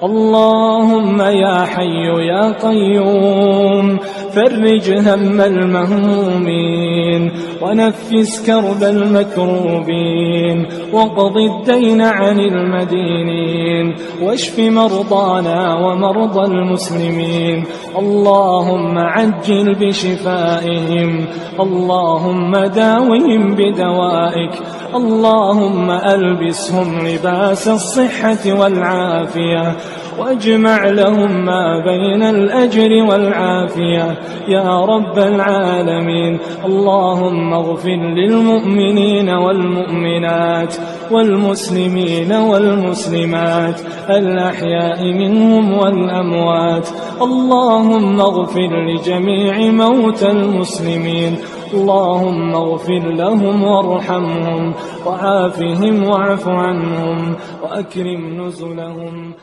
اللهم يا حي يا قيوم فرج هم المهمومين ونفس كرب المكروبين وقض الدين عن المدينين واشف مرضانا ومرضى المسلمين. اللهم عجل بشفائهم، اللهم داوهم بدوائك، اللهم ألبسهم لباس الصحة والعافية واجمع لهم ما بين الأجر والعافية يا رب العالمين. اللهم اغفر للمؤمنين والمؤمنات والمسلمين والمسلمات الأحياء منهم والأموات. اللهم اغفر لجميع موتى المسلمين، اللهم اغفر لهم وارحمهم وعافهم واعف عنهم وأكرم نزلهم.